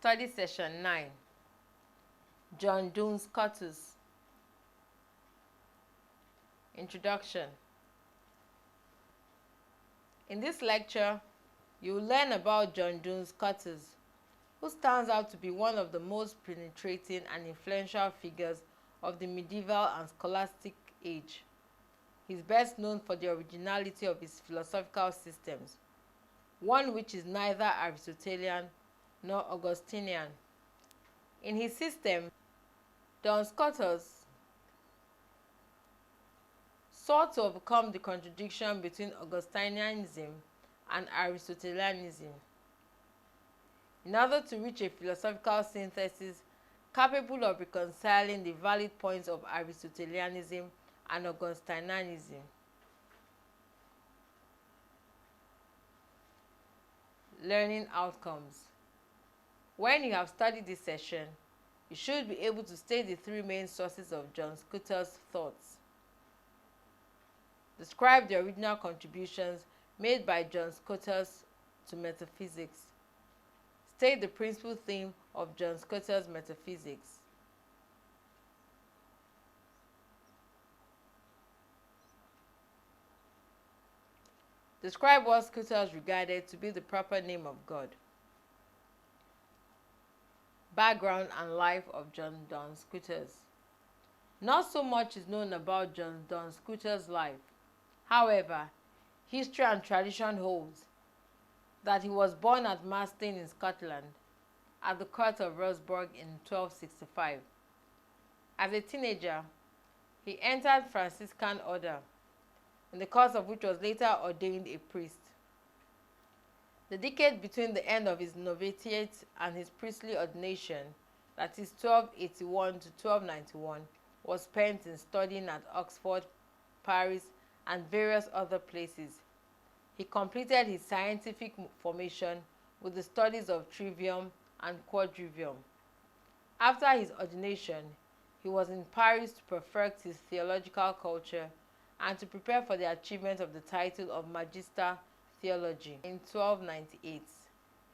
Study Session 9. John Duns Scotus. Introduction. In this lecture, you will learn about John Duns Scotus, who stands out to be one of the most penetrating and influential figures of the medieval and scholastic age. He is best known for the originality of his philosophical systems, one which is neither Aristotelian nor Augustinian. In his system, Duns Scotus sought to overcome the contradiction between Augustinianism and Aristotelianism, in order to reach a philosophical synthesis capable of reconciling the valid points of Aristotelianism and Augustinianism. Learning outcomes. When you have studied this session, you should be able to state the three main sources of John Scotus' thoughts. Describe the original contributions made by John Scotus to metaphysics. State the principal theme of John Scotus' metaphysics. Describe what Scotus regarded to be the proper name of God. Background and life of John Duns Scotus. Not so much is known about John Duns Scotus' life. However, history and tradition holds that he was born at Marston in Scotland, at the court of Roxburgh in 1265. As a teenager, he entered Franciscan order, in the course of which was later ordained a priest. The decade between the end of his novitiate and his priestly ordination, that is 1281 to 1291, was spent in studying at Oxford, Paris, and various other places. He completed his scientific formation with the studies of trivium and quadrivium. After his ordination, he was in Paris to perfect his theological culture and to prepare for the achievement of the title of Magister Theology. In 1298,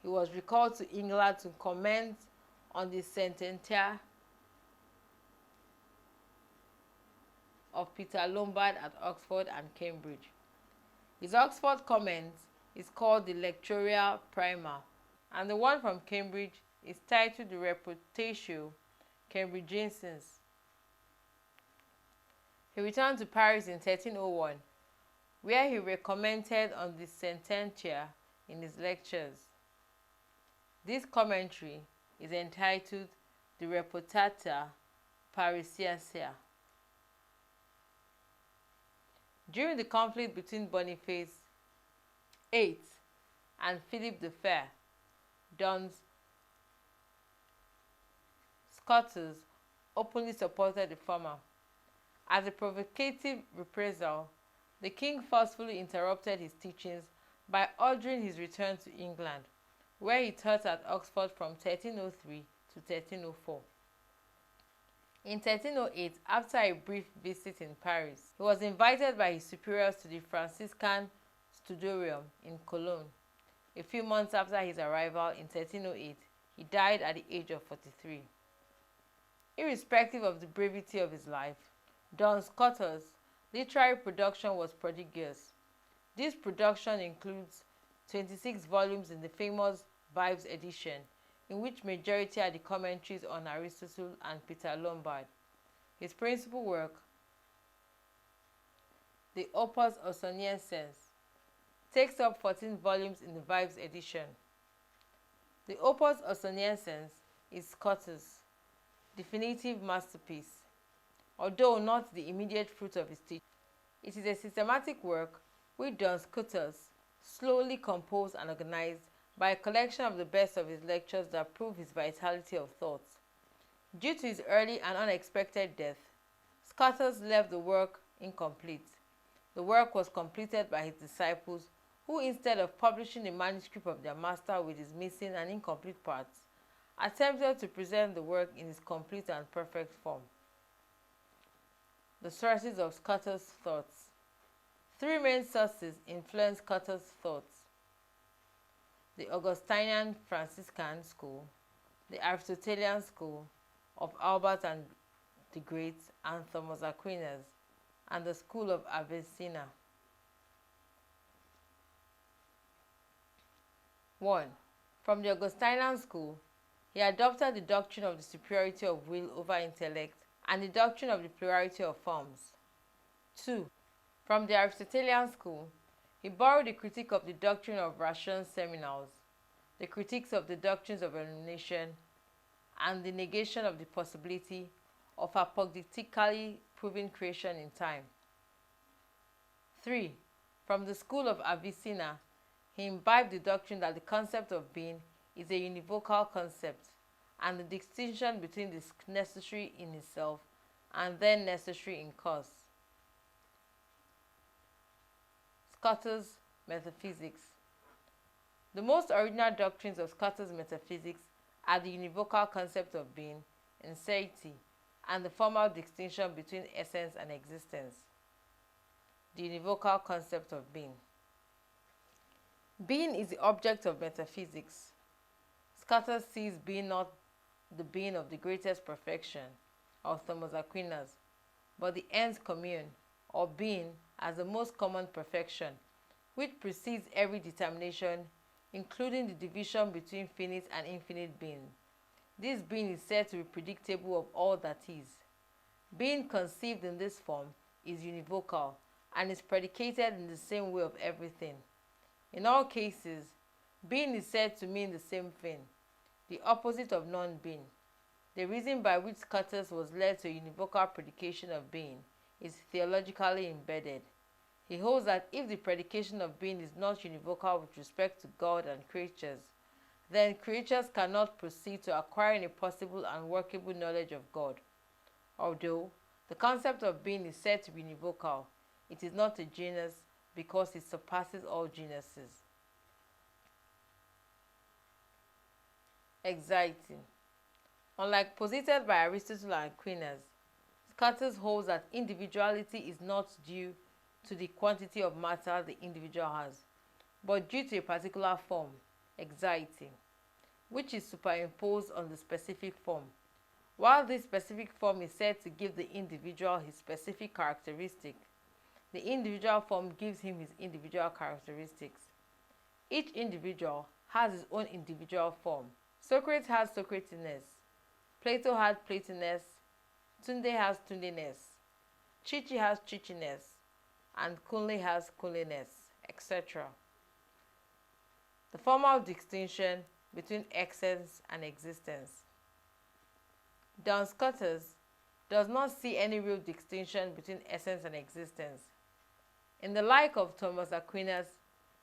he was recalled to England to comment on the Sententia of Peter Lombard at Oxford and Cambridge. His Oxford comment is called the Lecturia Prima, and the one from Cambridge is titled the Reputatio Cambridgiensis. He returned to Paris in 1301, where he recommenced on the Sententia in his lectures. This commentary is entitled the Reputata Parisiensia. During the conflict between Boniface VIII and Philip the Fair, Duns Scotus openly supported the former. As a provocative reprisal, the king forcefully interrupted his teachings by ordering his return to England, where he taught at Oxford from 1303 to 1304. In 1308, after a brief visit in Paris, he was invited by his superiors to the Franciscan Studorium in Cologne. A few months after his arrival in 1308, he died at the age of 43. Irrespective of the brevity of his life, Duns Scotus' literary production was prodigious. This production includes 26 volumes in the famous Vives edition, in which majority are the commentaries on Aristotle and Peter Lombard. His principal work, the Opus Ausoniensis, takes up 14 volumes in the Vives edition. The Opus Ausoniensis is Scotus' definitive masterpiece, although not the immediate fruit of his teaching. It is a systematic work which Duns Scotus slowly composed and organized by a collection of the best of his lectures that prove his vitality of thought. Due to his early and unexpected death, Scotus left the work incomplete. The work was completed by his disciples, who, instead of publishing the manuscript of their master with his missing and incomplete parts, attempted to present the work in its complete and perfect form. The sources of Scotus' thoughts. Three main sources influenced Scotus' thoughts: the Augustinian Franciscan school, the Aristotelian school of Albert and the Great and Thomas Aquinas, and the school of Avicenna. 1. From the Augustinian school, he adopted the doctrine of the superiority of will over intellect and the doctrine of the plurality of forms. 2. From the Aristotelian school, he borrowed the critique of the doctrine of Ration's seminals, the critiques of the doctrines of elimination, and the negation of the possibility of apodictically proving creation in time. 3. From the school of Avicenna, he imbibed the doctrine that the concept of being is a univocal concept, and the distinction between the necessary in itself and then necessary in cause. Scotter's metaphysics. The most original doctrines of Scotter's metaphysics are the univocal concept of being, inserity, and the formal distinction between essence and existence. The univocal concept of being. Being is the object of metaphysics. Scotter sees being not the being of the greatest perfection, of Thomas Aquinas, but the ens commune, or being, as the most common perfection, which precedes every determination, including the division between finite and infinite being. This being is said to be predictable of all that is. Being conceived in this form is univocal and is predicated in the same way of everything. In all cases, being is said to mean the same thing, the opposite of non-being. The reason by which Scotus was led to a univocal predication of being is theologically embedded. He holds that if the predication of being is not univocal with respect to God and creatures, then creatures cannot proceed to acquiring a possible and workable knowledge of God. Although the concept of being is said to be univocal, it is not a genus because it surpasses all genuses. Anxiety. Unlike posited by Aristotle and Aquinas, Scotus holds that individuality is not due to the quantity of matter the individual has, but due to a particular form, anxiety, which is superimposed on the specific form. While this specific form is said to give the individual his specific characteristic, the individual form gives him his individual characteristics. Each individual has his own individual form. Socrates has Socratiness, Plato has Platiness, Tunde has Tundeness, Chichi has Chichiness, and Kunle has Kunleness, etc. The formal distinction between essence and existence. Duns Scotus does not see any real distinction between essence and existence, in the like of Thomas Aquinas,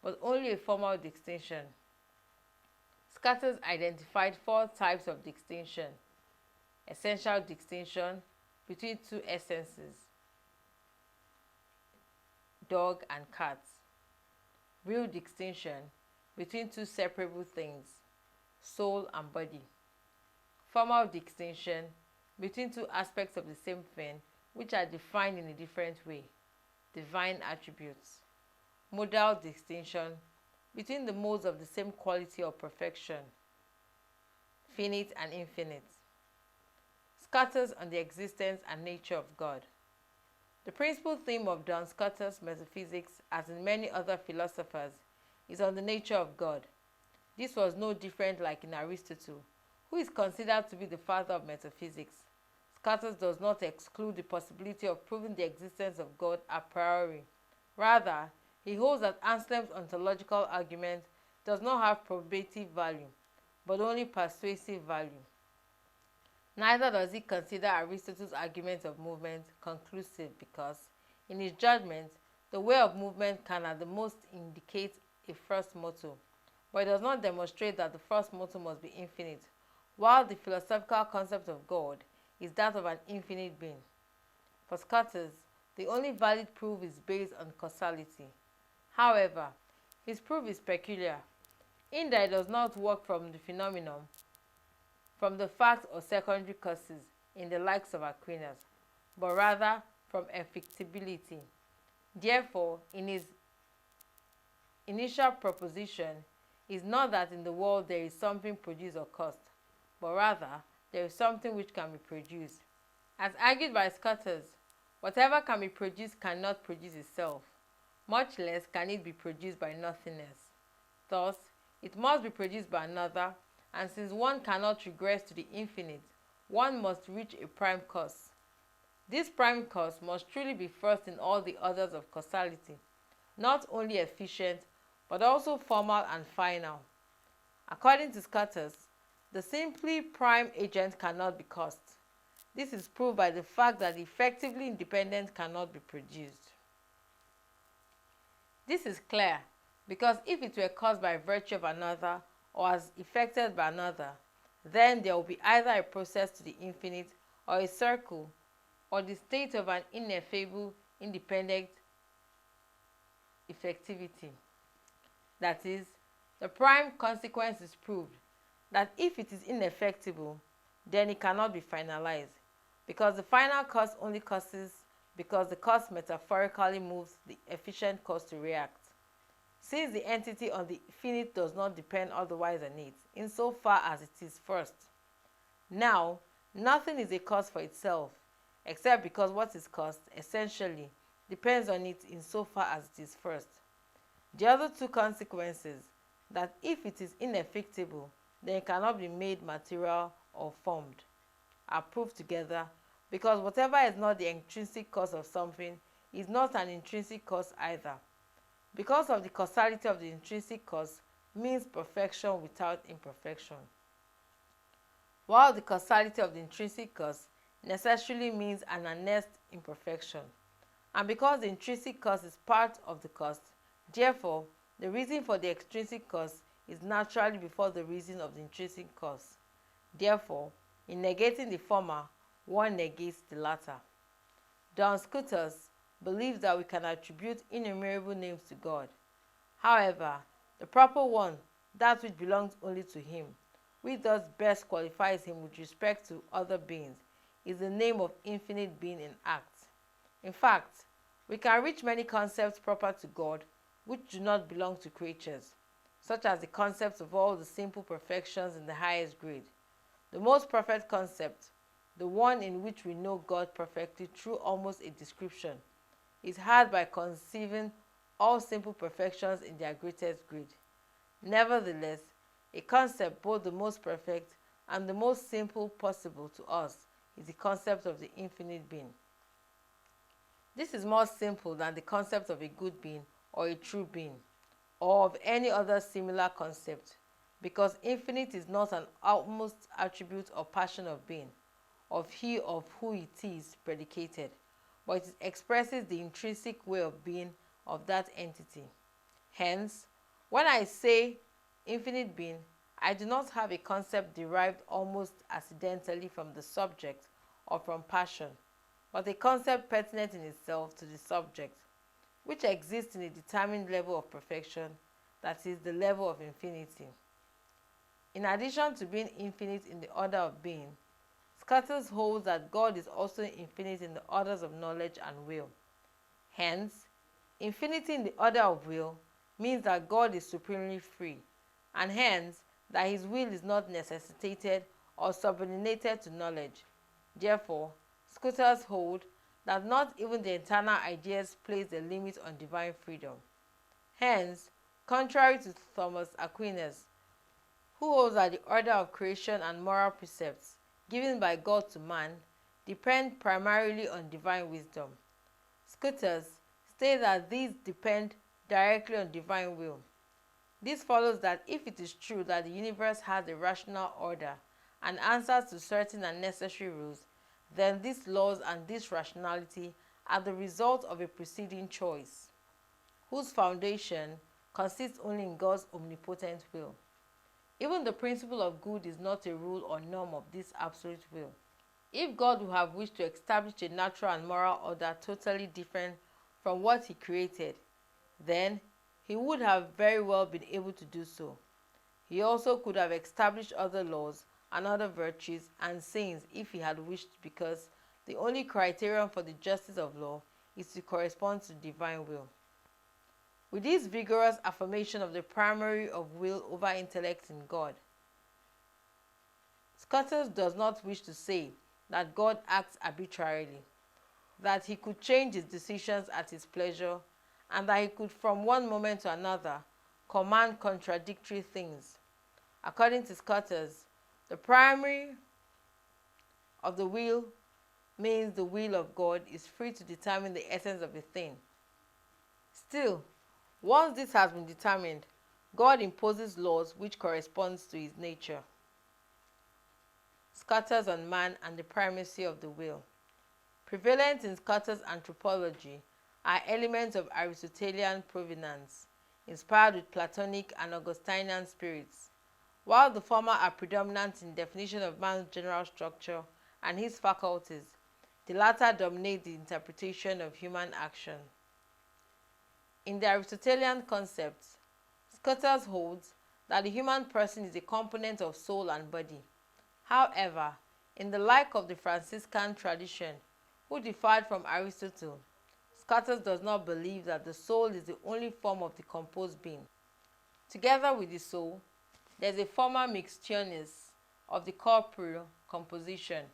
but only a formal distinction. Scotus identified 4 types of distinction: essential distinction between 2 essences, dog and cat; real distinction between 2 separable things, soul and body; formal distinction between 2 aspects of the same thing which are defined in a different way, divine attributes; modal distinction between the modes of the same quality or perfection, finite and infinite. Scotus on the existence and nature of God. The principal theme of Duns Scotus' metaphysics, as in many other philosophers, is on the nature of God. This was no different like in Aristotle, who is considered to be the father of metaphysics. Scotus does not exclude the possibility of proving the existence of God a priori. Rather, he holds that Anselm's ontological argument does not have probative value, but only persuasive value. Neither does he consider Aristotle's argument of movement conclusive because, in his judgment, the way of movement can at the most indicate a first motor, but it does not demonstrate that the first motor must be infinite, while the philosophical concept of God is that of an infinite being. For Scotus, the only valid proof is based on causality. However, his proof is peculiar, in that it does not work from the phenomenon, from the fact or secondary causes in the likes of Aquinas, but rather from effectibility. Therefore, in his initial proposition is not that in the world there is something produced or caused, but rather there is something which can be produced. As argued by Scotus, whatever can be produced cannot produce itself, much less can it be produced by nothingness. Thus, it must be produced by another, and since one cannot regress to the infinite, one must reach a prime cause. This prime cause must truly be first in all the orders of causality, not only efficient, but also formal and final. According to Scotus, the simply prime agent cannot be caused. This is proved by the fact that the effectively independent cannot be produced. This is clear because if it were caused by virtue of another or as effected by another, then there will be either a process to the infinite or a circle or the state of an ineffable independent effectivity. That is, the prime consequence is proved that if it is ineffectible, then it cannot be finalized, because the final cause only causes because the cause metaphorically moves the efficient cause to react. Since the entity on the infinite does not depend otherwise on it, insofar as it is first. Now, nothing is a cause for itself, except because what is caused, essentially, depends on it insofar as it is first. The other two consequences, that if it is ineffectible, then it cannot be made material or formed, are proved together, because whatever is not the intrinsic cause of something is not an intrinsic cause either. Because of the causality of the intrinsic cause means perfection without imperfection, while the causality of the intrinsic cause necessarily means an annexed imperfection. And because the intrinsic cause is part of the cause, therefore, the reason for the extrinsic cause is naturally before the reason of the intrinsic cause. Therefore, in negating the former, one negates the latter. Duns Scotus believes that we can attribute innumerable names to God. However, the proper one, that which belongs only to him, which thus best qualifies him with respect to other beings, is the name of infinite being in act. In fact, we can reach many concepts proper to God which do not belong to creatures, such as the concepts of all the simple perfections in the highest grade. The most perfect concept, the one in which we know God perfectly through almost a description, is had by conceiving all simple perfections in their greatest grade. Nevertheless, a concept both the most perfect and the most simple possible to us is the concept of the infinite being. This is more simple than the concept of a good being or a true being, or of any other similar concept, because infinite is not an utmost attribute or passion of being, of he of who it is predicated, but it expresses the intrinsic way of being of that entity. Hence, when I say infinite being, I do not have a concept derived almost accidentally from the subject or from passion, but a concept pertinent in itself to the subject, which exists in a determined level of perfection, that is, the level of infinity. In addition to being infinite in the order of being, Scotus holds that God is also infinite in the orders of knowledge and will. Hence, infinity in the order of will means that God is supremely free, and hence that his will is not necessitated or subordinated to knowledge. Therefore, Scotus hold that not even the eternal ideas place a limit on divine freedom. Hence, contrary to Thomas Aquinas, who holds that the order of creation and moral precepts given by God to man depend primarily on divine wisdom, Scotus states that these depend directly on divine will. This follows that if it is true that the universe has a rational order and answers to certain and necessary rules, then these laws and this rationality are the result of a preceding choice, whose foundation consists only in God's omnipotent will. Even the principle of good is not a rule or norm of this absolute will. If God would have wished to establish a natural and moral order totally different from what he created, then he would have very well been able to do so. He also could have established other laws and other virtues and sins if he had wished, because the only criterion for the justice of law is to correspond to divine will. With this vigorous affirmation of the primary of will over intellect in God, Scotus does not wish to say that God acts arbitrarily, that he could change his decisions at his pleasure, and that he could from one moment to another command contradictory things. According to Scotus, the primary of the will means the will of God is free to determine the essence of a thing. Still, once this has been determined, God imposes laws which corresponds to his nature. Scotus on man and the primacy of the will. Prevalent in Scotus anthropology are elements of Aristotelian provenance, inspired with Platonic and Augustinian spirits. While the former are predominant in definition of man's general structure and his faculties, the latter dominate the interpretation of human action. In the Aristotelian concepts, Scotus holds that the human person is a component of soul and body. However, in the light of the Franciscan tradition, who differed from Aristotle, Scotus does not believe that the soul is the only form of the composed being. Together with the soul, there is a forma mixtionis of the corporeal composition.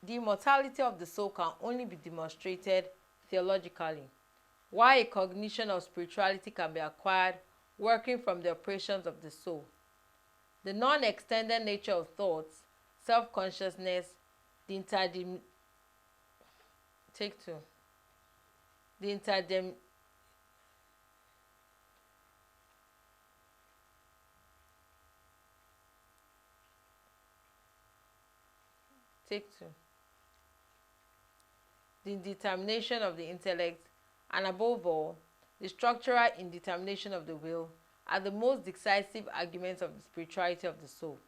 The immortality of the soul can only be demonstrated theologically, while a cognition of spirituality can be acquired working from the operations of the soul. The non-extended nature of thoughts, self-consciousness, the indetermination of the intellect, and above all, the structural indetermination of the will are the most decisive arguments of the spirituality of the soul.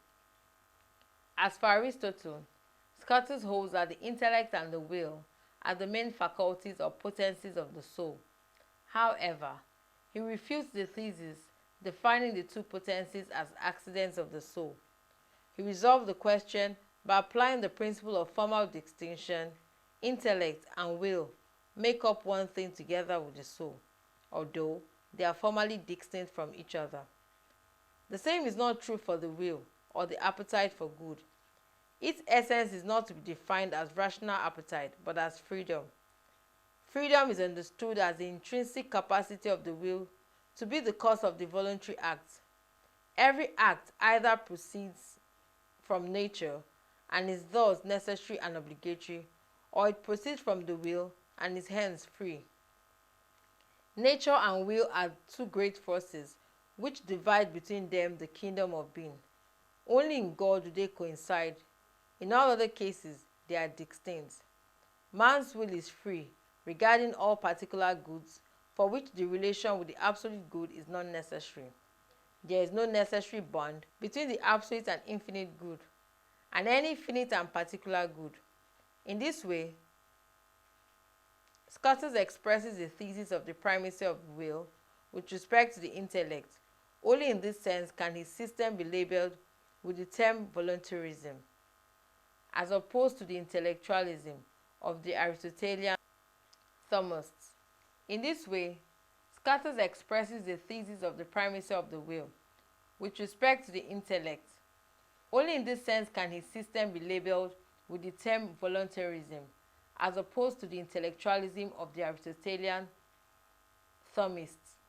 As for Aristotle, Scotus holds that the intellect and the will are the main faculties or potencies of the soul. However, he refutes the thesis defining the two potencies as accidents of the soul. He resolved the question by applying the principle of formal distinction. Intellect and will make up one thing together with the soul, although they are formally distinct from each other. The same is not true for the will or the appetite for good. Its essence is not to be defined as rational appetite, but as freedom. Freedom is understood as the intrinsic capacity of the will to be the cause of the voluntary act. Every act either proceeds from nature and is thus necessary and obligatory, or it proceeds from the will and is hence free. Nature and will are two great forces which divide between them the kingdom of being. Only in God do they coincide. In all other cases, they are distinct. Man's will is free regarding all particular goods for which the relation with the absolute good is not necessary. There is no necessary bond between the absolute and infinite good, and any finite and particular good. In this way, Scotus expresses the thesis of the primacy of will with respect to the intellect. Only in this sense can his system be labeled with the term voluntarism, as opposed to the intellectualism of the Aristotelian Thomists. In this way, Scotus expresses the thesis of the primacy of the will with respect to the intellect. Only in this sense can his system be labeled with the term voluntarism, as opposed to the intellectualism of the Aristotelian Thomists.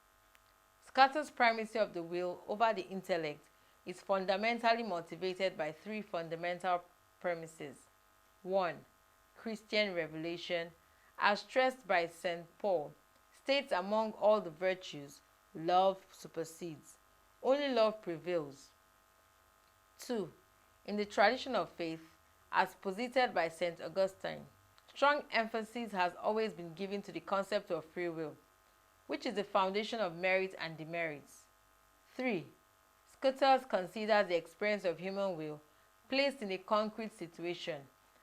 Scotus' primacy of the will over the intellect is fundamentally motivated by three fundamental premises. 1. Christian revelation, as stressed by St. Paul, states among all the virtues, love supersedes. Only love prevails. 2. In the tradition of faith, as posited by St. Augustine, strong emphasis has always been given to the concept of free will, which is the foundation of merit and demerits. 3. Scotus considers the experience of human will placed in a concrete situation,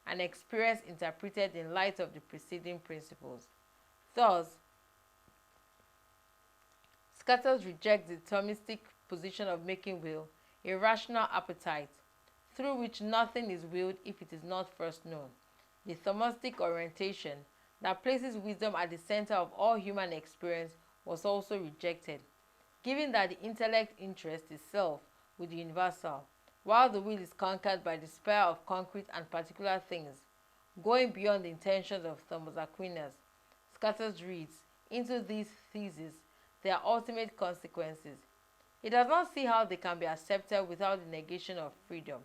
an experience interpreted in light of the preceding principles. Thus, Scotus rejects the Thomistic position of making will a rational appetite, through which nothing is willed if it is not first known. The Thomistic orientation that places wisdom at the center of all human experience was also rejected, given that the intellect interest itself with the universal, while the will is conquered by the sphere of concrete and particular things, going beyond the intentions of Thomas Aquinas. Scatters reads into these theses their ultimate consequences. He does not see how they can be accepted without the negation of freedom.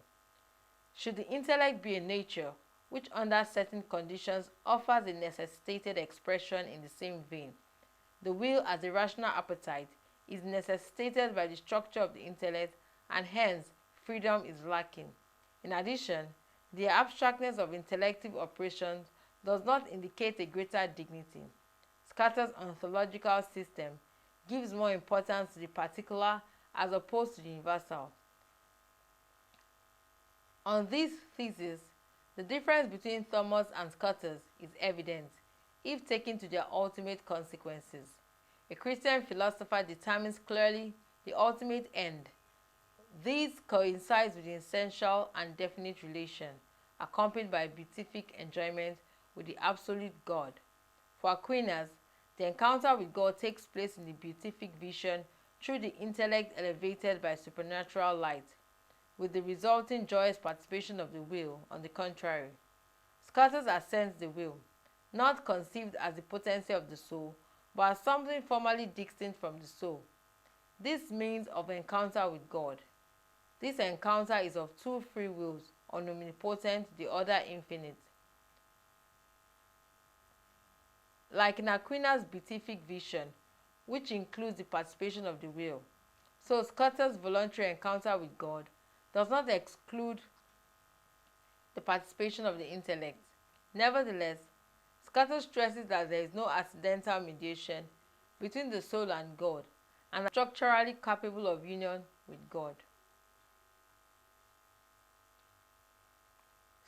Should the intellect be a nature which under certain conditions offers a necessitated expression in the same vein, the will as a rational appetite is necessitated by the structure of the intellect, and hence freedom is lacking. In addition, the abstractness of intellective operations does not indicate a greater dignity. Scatter's ontological system gives more importance to the particular as opposed to the universal. On this thesis, the difference between Thomas and Scatter's is evident if taken to their ultimate consequences. A Christian philosopher determines clearly the ultimate end. This coincides with the essential and definite relation, accompanied by beatific enjoyment with the absolute God. For Aquinas, the encounter with God takes place in the beatific vision through the intellect elevated by supernatural light, with the resulting joyous participation of the will. On the contrary, Scatter's assents the will, not conceived as the potency of the soul, but as something formally distinct from the soul. This means of encounter with God. This encounter is of two free wills, one omnipotent, the other infinite. Like in Aquinas' beatific vision, which includes the participation of the will, so Scatter's voluntary encounter with God does not exclude the participation of the intellect. Nevertheless, Scatter stresses that there is no accidental mediation between the soul and God, and are structurally capable of union with God.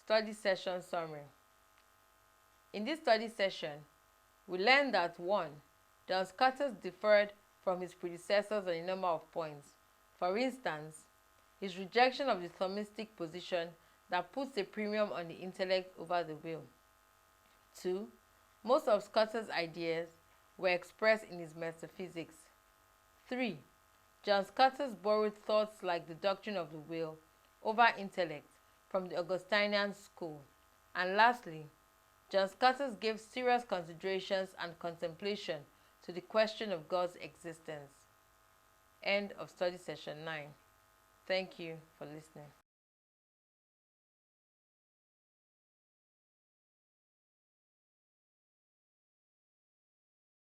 Study session summary. In this study session, we learned that 1. John Scatter differed from his predecessors on a number of points. For instance, his rejection of the Thomistic position that puts a premium on the intellect over the will. 2. Most of Scatter's ideas were expressed in his metaphysics. 3. John Scatter borrowed thoughts like the doctrine of the will over intellect from the Augustinian school. And lastly, John Scatter gave serious considerations and contemplation to the question of God's existence. End of study session 9. Thank you for listening.